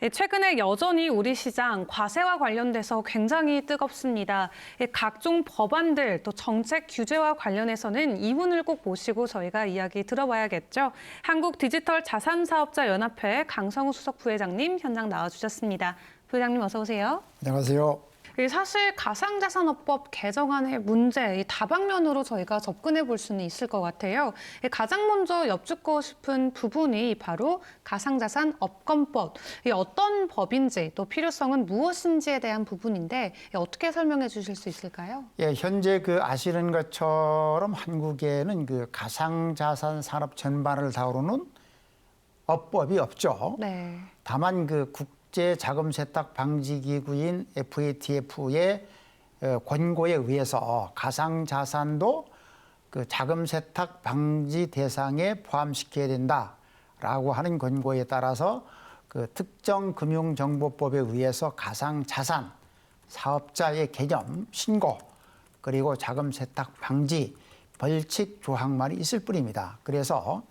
최근에 여전히 우리 시장 과세와 관련돼서 굉장히 뜨겁습니다. 각종 법안들 또 정책 규제와 관련해서는 이분을 꼭 모시고 저희가 이야기 들어봐야겠죠. 한국디지털자산사업자연합회 강성우 수석 부회장님 현장 나와주셨습니다. 부회장님 어서 오세요. 안녕하세요. 사실 가상자산업법 개정안의 문제, 이 다방면으로 저희가 접근해 볼 수는 있을 것 같아요. 가장 먼저 여쭙고 싶은 부분이 바로 가상자산업권법. 어떤 법인지 또 필요성은 무엇인지에 대한 부분인데 어떻게 설명해 주실 수 있을까요? 예, 현재 아시는 것처럼 한국에는 가상자산 산업 전반을 다루는 업법이 없죠. 네. 다만 국제 자금 세탁 방지 기구인 FATF의 권고에 의해서 가상 자산도 자금 세탁 방지 대상에 포함시켜야 된다라고 하는 권고에 따라서 특정 금융정보법에 의해서 가상 자산 사업자의 개념 신고 그리고 자금 세탁 방지 벌칙 조항만이 있을 뿐입니다. 그래서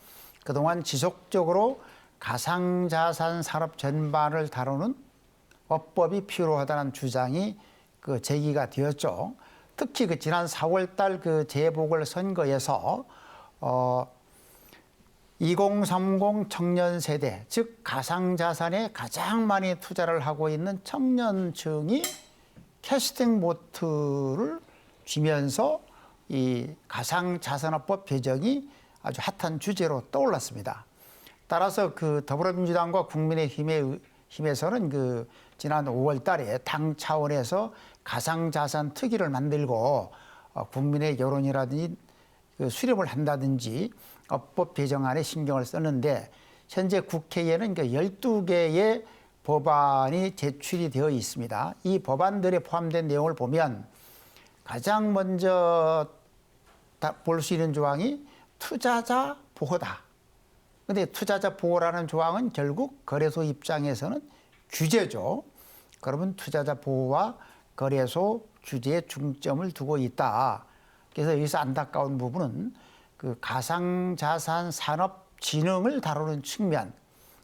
그동안 지속적으로 가상자산 산업 전반을 다루는 업법이 필요하다는 주장이 제기가 되었죠. 특히 지난 4월 달 재보궐선거에서 2030 청년 세대, 즉 가상자산에 가장 많이 투자를 하고 있는 청년층이 캐스팅 보트를 쥐면서 이 가상자산업법 개정이 아주 핫한 주제로 떠올랐습니다. 따라서 더불어민주당과 국민의힘에서는 지난 5월 달에 당 차원에서 가상자산 특위를 만들고 국민의 여론이라든지 수렴을 한다든지 업법 개정안에 신경을 썼는데 현재 국회에는 12개의 법안이 제출이 되어 있습니다. 이 법안들에 포함된 내용을 보면 가장 먼저 볼 수 있는 조항이 투자자 보호다. 근데 투자자 보호라는 조항은 결국 거래소 입장에서는 규제죠. 그러면 투자자 보호와 거래소 규제에 중점을 두고 있다. 그래서 여기서 안타까운 부분은 가상자산 산업 진흥을 다루는 측면,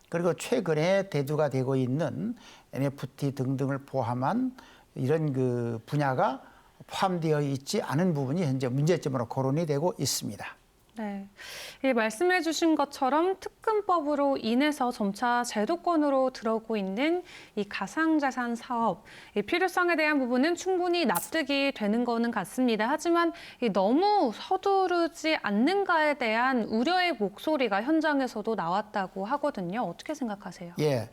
그리고 최근에 대두가 되고 있는 NFT 등등을 포함한 이런 분야가 포함되어 있지 않은 부분이 현재 문제점으로 거론이 되고 있습니다. 네, 말씀해 주신 것처럼 특근법으로 인해서 점차 제도권으로 들어오고 있는 이 가상자산 사업, 이 필요성에 대한 부분은 충분히 납득이 되는 거는 같습니다. 하지만 너무 서두르지 않는가에 대한 우려의 목소리가 현장에서도 나왔다고 하거든요. 어떻게 생각하세요? 예,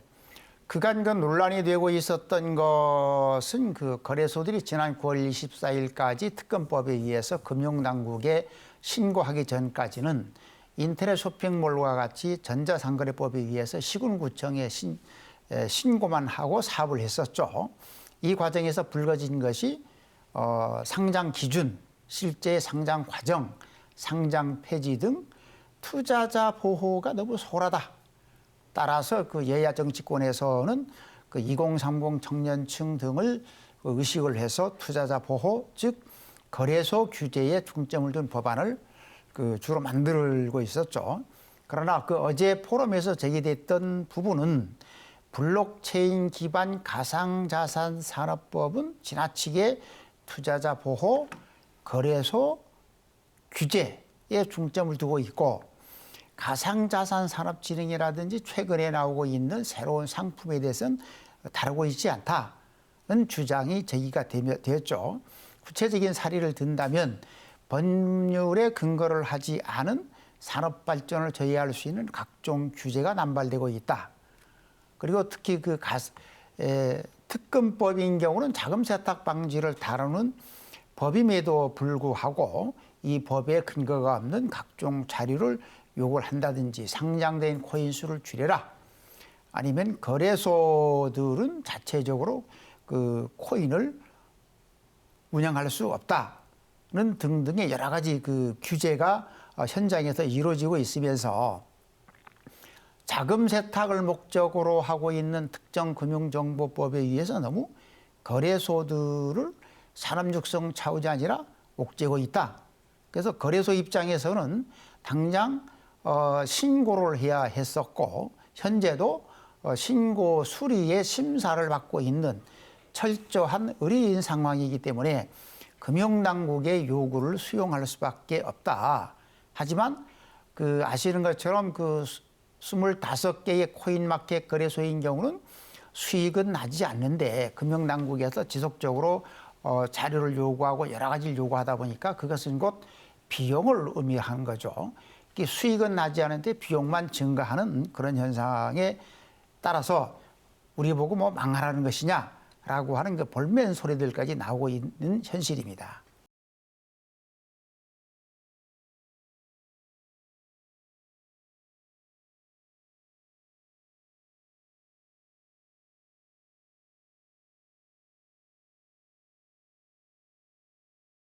그간 논란이 되고 있었던 것은 거래소들이 지난 9월 24일까지 특검법에 의해서 금융당국에 신고하기 전까지는 인터넷 쇼핑몰과 같이 전자상거래법에 의해서 시군구청에 신고만 하고 사업을 했었죠. 이 과정에서 불거진 것이 상장 기준, 실제 상장 과정, 상장 폐지 등 투자자 보호가 너무 소홀하다. 따라서 여야 정치권에서는 2030 청년층 등을 의식을 해서 투자자 보호, 즉 거래소 규제에 중점을 둔 법안을 주로 만들고 있었죠. 그러나 어제 포럼에서 제기됐던 부분은 블록체인 기반 가상자산 산업법은 지나치게 투자자 보호, 거래소 규제에 중점을 두고 있고 가상자산 산업진흥이라든지 최근에 나오고 있는 새로운 상품에 대해서는 다루고 있지 않다는 주장이 제기가 되었죠. 구체적인 사례를 든다면 법률에 근거를 하지 않은 산업 발전을 저해할 수 있는 각종 규제가 남발되고 있다. 그리고 특히 특검법인 경우는 자금 세탁 방지를 다루는 법임에도 불구하고 이 법에 근거가 없는 각종 자료를 요구를 한다든지 상장된 코인 수를 줄여라. 아니면 거래소들은 자체적으로 코인을 운영할 수 없다는 등등의 여러 가지 규제가 현장에서 이루어지고 있으면서 자금 세탁을 목적으로 하고 있는 특정 금융정보법에 의해서 너무 거래소들을 산업 육성 차원이 아니라 옥죄고 있다. 그래서 거래소 입장에서는 당장 신고를 해야 했었고 현재도 신고 수리의 심사를 받고 있는 철저한 의뢰인 상황이기 때문에 금융당국의 요구를 수용할 수밖에 없다. 하지만 아시는 것처럼 25개의 코인마켓 거래소인 경우는 수익은 나지 않는데 금융당국에서 지속적으로 자료를 요구하고 여러 가지를 요구하다 보니까 그것은 곧 비용을 의미하는 거죠. 수익은 나지 않는데 비용만 증가하는 그런 현상에 따라서 우리 보고 뭐 망하라는 것이냐라고 하는 볼멘 소리들까지 나오고 있는 현실입니다.